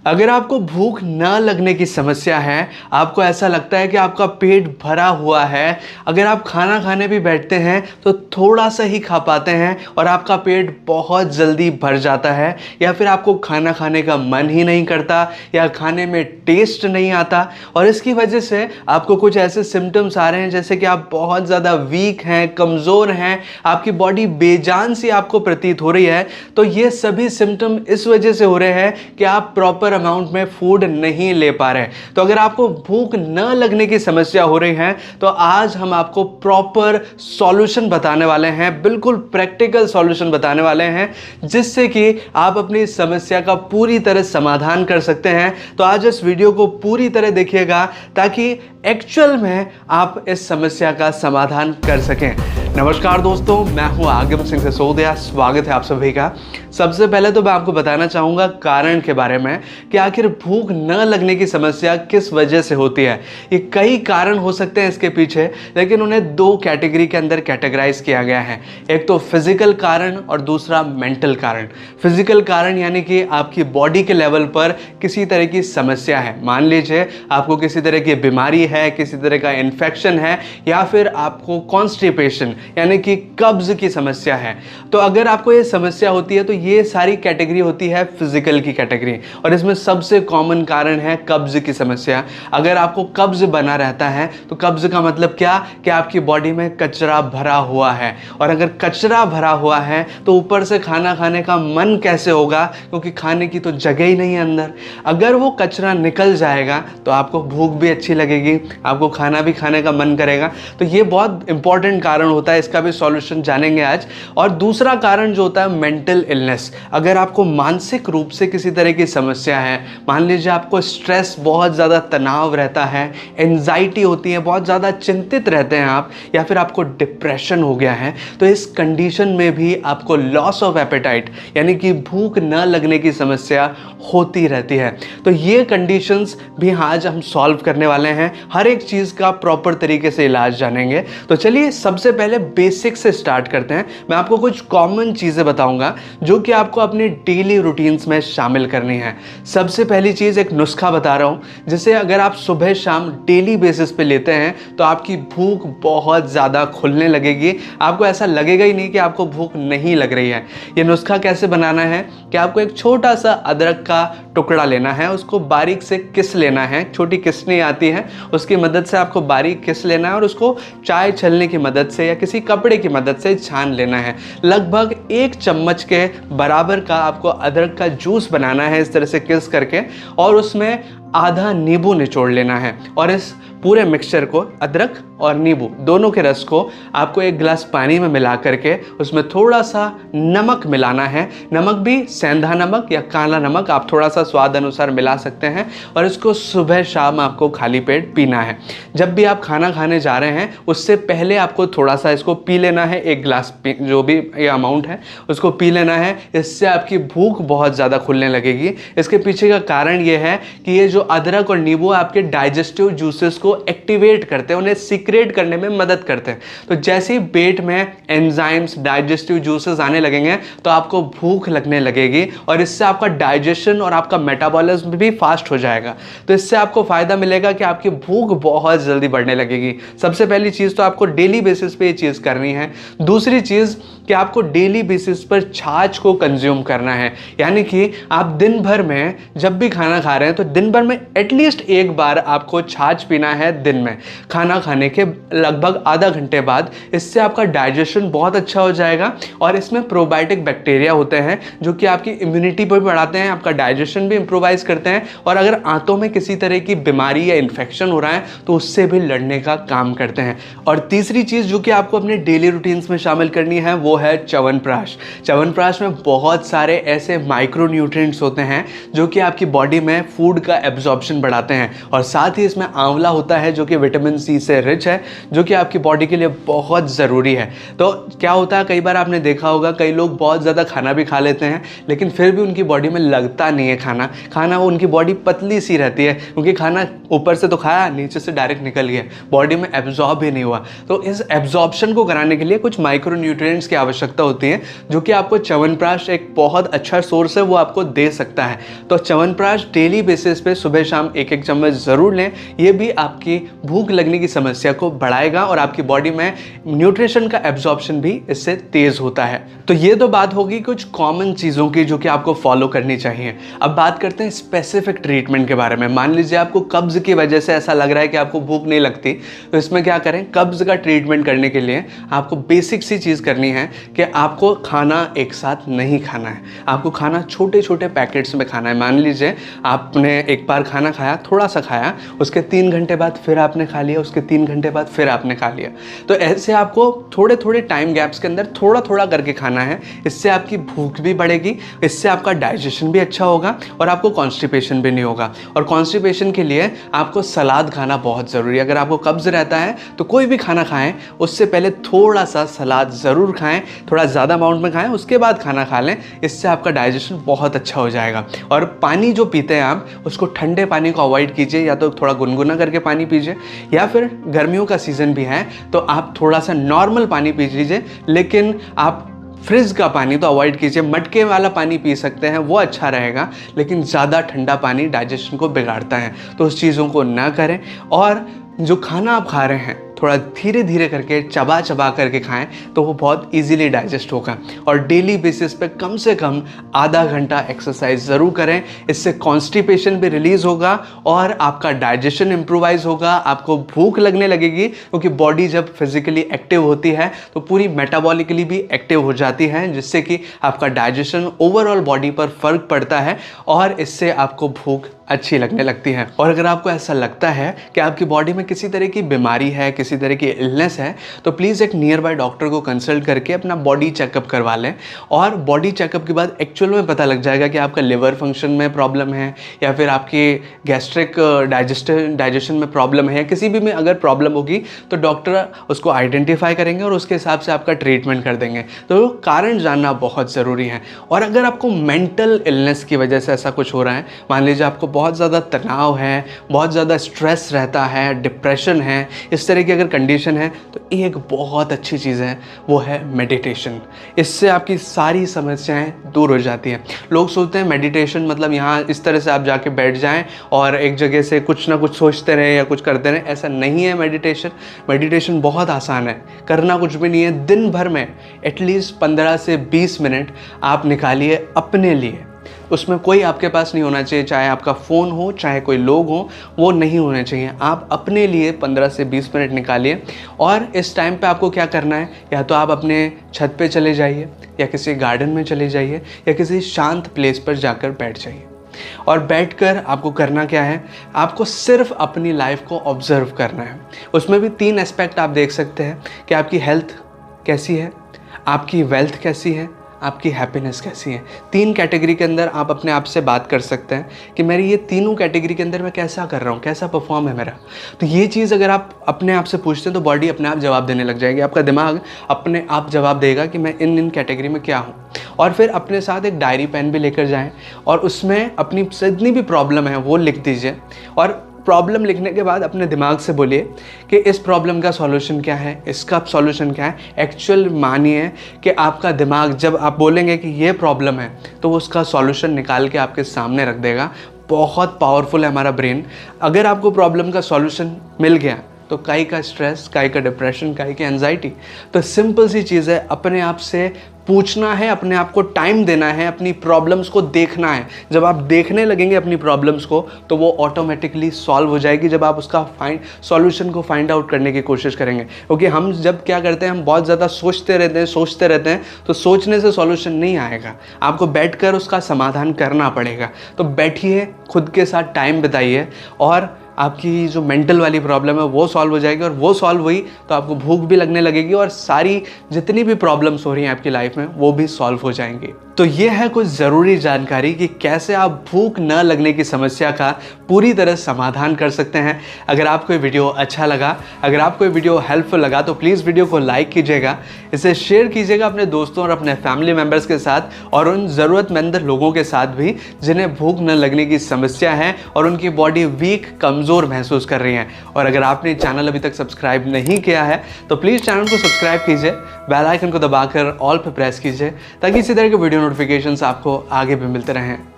अगर आपको भूख ना लगने की समस्या है, आपको ऐसा लगता है कि आपका पेट भरा हुआ है, अगर आप खाना खाने भी बैठते हैं तो थोड़ा सा ही खा पाते हैं और आपका पेट बहुत जल्दी भर जाता है, या फिर आपको खाना खाने का मन ही नहीं करता या खाने में टेस्ट नहीं आता और इसकी वजह से आपको कुछ ऐसे सिम्टम्स आ रहे हैं जैसे कि आप बहुत ज़्यादा वीक हैं, कमज़ोर हैं, आपकी बॉडी बेजान सी आपको प्रतीत हो रही है, तो ये सभी सिम्टम इस वजह से हो रहे हैं कि आप प्रॉपर अमाउंट में फूड नहीं ले पा रहे हैं। तो अगर आपको भूख न लगने की समस्या हो रही है तो आज हम आपको प्रॉपर सॉल्यूशन बताने वाले हैं, बिल्कुल प्रैक्टिकल सॉल्यूशन बताने वाले हैं जिससे कि आप अपनी समस्या का पूरी तरह समाधान कर सकते हैं। तो आज इस वीडियो को पूरी तरह देखिएगा ताकि एक्चुअल में आप इस समस्या का समाधान कर सकें। नमस्कार दोस्तों, मैं हूं आगम सिंह सिसोदिया, स्वागत है आप सभी का। सबसे पहले तो मैं आपको बताना चाहूँगा कारण के बारे में कि आखिर भूख न लगने की समस्या किस वजह से होती है। ये कई कारण हो सकते हैं इसके पीछे, लेकिन उन्हें दो कैटेगरी के अंदर कैटेगराइज किया गया है। एक तो फिजिकल कारण और दूसरा मेंटल कारण। फिजिकल कारण यानी कि आपकी बॉडी के लेवल पर किसी तरह की समस्या है, मान लीजिए आपको किसी तरह की बीमारी है, किसी तरह का इन्फेक्शन है, या फिर आपको कॉन्स्टिपेशन यानी कि कब्ज की समस्या है। तो अगर आपको ये समस्या होती है तो ये सारी कैटेगरी होती है फिजिकल की कैटेगरी, और इसमें सबसे कॉमन कारण है कब्ज की समस्या। अगर आपको कब्ज बना रहता है तो कब्ज का मतलब क्या कि आपकी बॉडी में कचरा भरा हुआ है, और अगर कचरा भरा हुआ है तो ऊपर से खाना खाने का मन कैसे होगा, क्योंकि खाने की तो जगह ही नहीं है अंदर। अगर वो कचरा निकल जाएगा तो आपको भूख भी अच्छी लगेगी, आपको खाना भी खाने का मन करेगा। तो ये बहुत इंपॉर्टेंट कारण होता है, इसका भी सॉल्यूशन जानेंगे आज। और दूसरा कारण जो होता है मेंटल इलनेस। अगर आपको मानसिक रूप से किसी तरह की समस्या है, मान लीजिए आपको स्ट्रेस, बहुत ज़्यादा तनाव रहता है, एंजाइटी होती है, बहुत ज़्यादा चिंतित रहते हैं आप, या फिर आपको डिप्रेशन हो गया है, तो इस कंडीशन में भी आपको लॉस ऑफ एपेटाइट यानी कि भूख न लगने की समस्या होती रहती है। तो ये कंडीशंस भी आज हम सॉल्व करने वाले हैं, हर एक चीज़ का प्रॉपर तरीके से इलाज जानेंगे। तो चलिए सबसे पहले बेसिक से स्टार्ट करते हैं। मैं आपको कुछ कॉमन चीज़ें बताऊंगा जो कि आपको अपने डेली रूटीन्स में शामिल करनी है। सबसे पहली चीज़ एक नुस्खा बता रहा हूँ, जिसे अगर आप सुबह शाम डेली बेसिस पे लेते हैं तो आपकी भूख बहुत ज़्यादा खुलने लगेगी। आपको ऐसा लगेगा ही नहीं कि आपको भूख नहीं लग रही है। ये नुस्खा कैसे बनाना है कि आपको एक छोटा सा अदरक का टुकड़ा लेना है, उसको बारीक से किस लेना है, छोटी किसनी आती है उसकी मदद से आपको बारीक किस लेना है और उसको चाय छलने की मदद से या किसी कपड़े की मदद से छान लेना है। लगभग 1 चम्मच के बराबर का आपको अदरक का जूस बनाना है इस तरह से किस करके, और उसमें आधा नींबू निचोड़ लेना है। और इस पूरे मिक्सचर को, अदरक और नींबू दोनों के रस को आपको 1 गिलास पानी में मिला करके उसमें थोड़ा सा नमक मिलाना है। नमक भी सेंधा नमक या काला नमक, आप थोड़ा सा स्वाद अनुसार मिला सकते हैं, और इसको सुबह शाम आपको खाली पेट पीना है। जब भी आप खाना खाने जा रहे हैं उससे पहले आपको थोड़ा सा इसको पी लेना है, 1 गिलास जो भी ये अमाउंट है उसको पी लेना है। इससे आपकी भूख बहुत ज़्यादा खुलने लगेगी। इसके पीछे का कारण ये है कि ये जो अदरक और नींबू आपके डाइजेस्टिव जूसेस को एक्टिवेट करते हैं, उन्हें सीक्रेट करने में मदद करते हैं। तो जैसे ही पेट में एंजाइम्स, डाइजेस्टिव जूसेस आने लगेंगे तो आपको भूख लगने लगेगी, और इससे आपका डाइजेशन और आपका मेटाबॉलिज्म भी फास्ट हो जाएगा। तो इससे आपको फायदा मिलेगा कि आपकी भूख बहुत जल्दी बढ़ने लगेगी। सबसे पहली चीज़ तो आपको डेली बेसिस पे ये चीज़ करनी है। दूसरी चीज़ कि आपको डेली बेसिस पर छाछ को कंज्यूम करना है, यानी कि आप दिन भर में जब भी खाना खा रहे हैं तो दिन भर में एटलीस्ट 1 बार आपको छाछ पीना है दिन में, खाना खाने के लगभग आधा घंटे बाद। इससे आपका डाइजेशन बहुत अच्छा हो जाएगा, और इसमें प्रोबायोटिक बैक्टीरिया होते हैं जो कि आपकी इम्यूनिटी पर भी बढ़ाते हैं, आपका डाइजेशन भी इम्प्रोवाइज करते हैं, और अगर आंतों में किसी तरह की बीमारी या इन्फेक्शन हो रहा है तो उससे भी लड़ने का काम करते हैं। और तीसरी चीज़ जो कि आपको अपने डेली रूटीन्स में शामिल करनी है वो है च्यवनप्राश। च्यवनप्राश में बहुत सारे ऐसे माइक्रो न्यूट्रिएंट्स होते हैं जो कि आपकी बॉडी में फूड का एब्जॉर्प्शन बढ़ाते हैं, और साथ ही इसमें आंवला होता है जो कि विटामिन सी से रिच है, जो कि आपकी बॉडी के लिए बहुत ज़रूरी है। तो क्या होता है, कई बार आपने देखा होगा कई लोग बहुत ज़्यादा खाना भी खा लेते हैं लेकिन फिर भी उनकी बॉडी में लगता नहीं है खाना वो उनकी बॉडी पतली सी रहती है, क्योंकि खाना ऊपर से तो खाया, नीचे से डायरेक्ट निकल गया, बॉडी में एब्जॉर्ब ही नहीं हुआ। तो इस एब्जॉर्प्शन को कराने के लिए कुछ माइक्रो न्यूट्रिएंट्स की आवश्यकता होती है, जो कि आपको च्यवनप्राश एक बहुत अच्छा सोर्स है, वो आपको दे सकता है। तो च्यवनप्राश डेली बेसिस पे सुबह शाम एक एक चम्मच ज़रूर लें। ये भी आपकी भूख लगने की समस्या को बढ़ाएगा और आपकी बॉडी में न्यूट्रिशन का एब्जॉर्प्शन भी इससे तेज़ होता है। तो ये तो बात होगी कुछ कॉमन चीज़ों की जो कि आपको फॉलो करनी चाहिए। अब बात करते हैं स्पेसिफिक ट्रीटमेंट के बारे में। मान लीजिए आपको कब्ज़ की वजह से ऐसा लग रहा है कि आपको भूख नहीं लगती, तो इसमें क्या करें, कब्ज़ का ट्रीटमेंट करने के लिए आपको बेसिक सी चीज़ करनी है कि आपको खाना एक साथ नहीं खाना है। आपको खाना छोटे छोटे पैकेट्स में खाना है। मान लीजिए आपने एक बार खाना खाया, थोड़ा सा खाया, उसके 3 घंटे बाद फिर आपने खा लिया, उसके 3 घंटे बाद फिर आपने खा लिया। तो ऐसे आपको थोड़े थोड़े टाइम गैप्स के अंदर थोड़ा थोड़ा करके खाना है। इससे आपकी भूख भी बढ़ेगी, इससे आपका डाइजेशन भी अच्छा होगा और आपको कॉन्स्टिपेशन भी नहीं होगा। और कॉन्स्टिपेशन के लिए आपको सलाद खाना बहुत ज़रूरी है। अगर आपको कब्ज़ रहता है तो कोई भी खाना खाएं, उससे पहले थोड़ा सा सलाद ज़रूर खाएं, थोड़ा ज़्यादा अमाउंट में खाएं, उसके बाद खाना खा लें। इससे आपका डाइजेशन बहुत अच्छा हो जाएगा। और पानी जो पीते हैं आप, उसको ठंडे पानी को अवॉइड कीजिए, या तो थोड़ा गुनगुना करके पानी पीजिए, या फिर गर्मियों का सीज़न भी है तो आप थोड़ा सा नॉर्मल पानी पी लीजिए। लेकिन आप फ्रिज का पानी तो अवॉइड कीजिए। मटके वाला पानी पी सकते हैं, वो अच्छा रहेगा, लेकिन ज़्यादा ठंडा पानी डाइजेशन को बिगाड़ता है, तो उस चीज़ों को ना करें। और जो खाना आप खा रहे हैं थोड़ा धीरे धीरे करके चबा चबा करके खाएं, तो वो बहुत इजीली डाइजेस्ट होगा। और डेली बेसिस पे कम से कम आधा घंटा एक्सरसाइज ज़रूर करें। इससे कॉन्स्टिपेशन भी रिलीज़ होगा और आपका डाइजेशन इम्प्रूवाइज होगा। आपको भूख लगने लगेगी, क्योंकि बॉडी जब फिजिकली एक्टिव होती है तो पूरी मेटाबॉलिकली भी एक्टिव हो जाती है, जिससे कि आपका डाइजेशन ओवरऑल बॉडी पर फर्क पड़ता है और इससे आपको भूख अच्छी लगने लगती है। और अगर आपको ऐसा लगता है कि आपकी बॉडी में किसी तरह की बीमारी है, किसी तरह की इलनेस है, तो प्लीज़ एक नियर बाय डॉक्टर को कंसल्ट करके अपना बॉडी चेकअप करवा लें। और बॉडी चेकअप के बाद एक्चुअल में पता लग जाएगा कि आपका लिवर फंक्शन में प्रॉब्लम है, या फिर आपके गैस्ट्रिक डाइजेशन में प्रॉब्लम है, या किसी भी में अगर प्रॉब्लम होगी तो डॉक्टर उसको आइडेंटिफाई करेंगे और उसके हिसाब से आपका ट्रीटमेंट कर देंगे। तो कारण जानना बहुत ज़रूरी है। और अगर आपको मेंटल इलनेस की वजह से ऐसा कुछ हो रहा है, मान लीजिए आपको बहुत ज़्यादा तनाव है, बहुत ज़्यादा स्ट्रेस रहता है, डिप्रेशन है, इस तरह की अगर कंडीशन है, तो एक बहुत अच्छी चीज़ है, वो है मेडिटेशन। इससे आपकी सारी समस्याएं दूर हो जाती हैं। लोग सोचते हैं मेडिटेशन मतलब यहाँ इस तरह से आप जाके बैठ जाएं और एक जगह से कुछ ना कुछ सोचते रहें या कुछ करते रहें, ऐसा नहीं है। मेडिटेशन बहुत आसान है, करना कुछ भी नहीं है। दिन भर में एटलीस्ट 15 से 20 मिनट आप निकालिए अपने लिए। उसमें कोई आपके पास नहीं होना चाहिए, चाहे आपका फ़ोन हो, चाहे कोई लोग हो, वो नहीं होने चाहिए। आप अपने लिए 15 से 20 मिनट निकालिए। और इस टाइम पे आपको क्या करना है, या तो आप अपने छत पे चले जाइए, या किसी गार्डन में चले जाइए, या किसी शांत प्लेस पर जाकर बैठ जाइए। और बैठकर आपको करना क्या है, आपको सिर्फ अपनी लाइफ को ऑब्जर्व करना है। उसमें भी 3 एस्पेक्ट आप देख सकते हैं कि आपकी हेल्थ कैसी है, आपकी वेल्थ कैसी है, आपकी हैप्पीनेस कैसी है। 3 कैटेगरी के अंदर आप अपने आप से बात कर सकते हैं कि मेरी ये तीनों कैटेगरी के अंदर मैं कैसा कर रहा हूँ, कैसा परफॉर्म है मेरा। तो ये चीज़ अगर आप अपने आप से पूछते हैं तो बॉडी अपने आप जवाब देने लग जाएगी। आपका दिमाग अपने आप जवाब देगा कि मैं इन कैटेगरी में क्या हूँ। और फिर अपने साथ एक डायरी पेन भी लेकर जाएं और उसमें अपनी जितनी भी प्रॉब्लम है वो लिख दीजिए। और प्रॉब्लम लिखने के बाद अपने दिमाग से बोलिए कि इस प्रॉब्लम का सॉल्यूशन क्या है, इसका सॉल्यूशन क्या है। एक्चुअल मानिए कि आपका दिमाग जब आप बोलेंगे कि ये प्रॉब्लम है, तो वो उसका सॉल्यूशन निकाल के आपके सामने रख देगा। बहुत पावरफुल है हमारा ब्रेन। अगर आपको प्रॉब्लम का सॉल्यूशन मिल गया तो काई का स्ट्रेस, काई का डिप्रेशन, काई की एंजाइटी। तो सिंपल सी चीज़ है, अपने आप से पूछना है, अपने आप को टाइम देना है, अपनी प्रॉब्लम्स को देखना है। जब आप देखने लगेंगे अपनी प्रॉब्लम्स को तो वो ऑटोमेटिकली सॉल्व हो जाएगी, जब आप उसका सॉल्यूशन को फाइंड आउट करने की कोशिश करेंगे। क्योंकि हम जब क्या करते हैं, हम बहुत ज़्यादा सोचते रहते हैं, तो सोचने से सॉल्यूशन नहीं आएगा। आपको बैठकर उसका समाधान करना पड़ेगा। तो बैठिए, खुद के साथ टाइम बिताइए और आपकी जो मेंटल वाली प्रॉब्लम है वो सॉल्व हो जाएगी। और वो सॉल्व हुई तो आपको भूख भी लगने लगेगी और सारी जितनी भी प्रॉब्लम्स हो रही हैं आपकी लाइफ में वो भी सॉल्व हो जाएंगी। तो ये है कुछ ज़रूरी जानकारी कि कैसे आप भूख न लगने की समस्या का पूरी तरह समाधान कर सकते हैं। अगर आपको ये वीडियो अच्छा लगा, अगर आपको ये वीडियो हेल्पफुल लगा तो प्लीज़ वीडियो को लाइक कीजिएगा, इसे शेयर कीजिएगा अपने दोस्तों और अपने फैमिली मेम्बर्स के साथ और उन ज़रूरतमंद लोगों के साथ भी जिन्हें भूख न लगने की समस्या है और उनकी बॉडी वीक, कमज़ोर महसूस कर रही है। और अगर आपने चैनल अभी तक सब्सक्राइब नहीं किया है तो प्लीज़ चैनल को सब्सक्राइब कीजिए, बेल आइकन को दबाकर ऑल पे प्रेस कीजिए ताकि इसी तरह के वीडियो नोटिफिकेशंस आपको आगे भी मिलते रहें।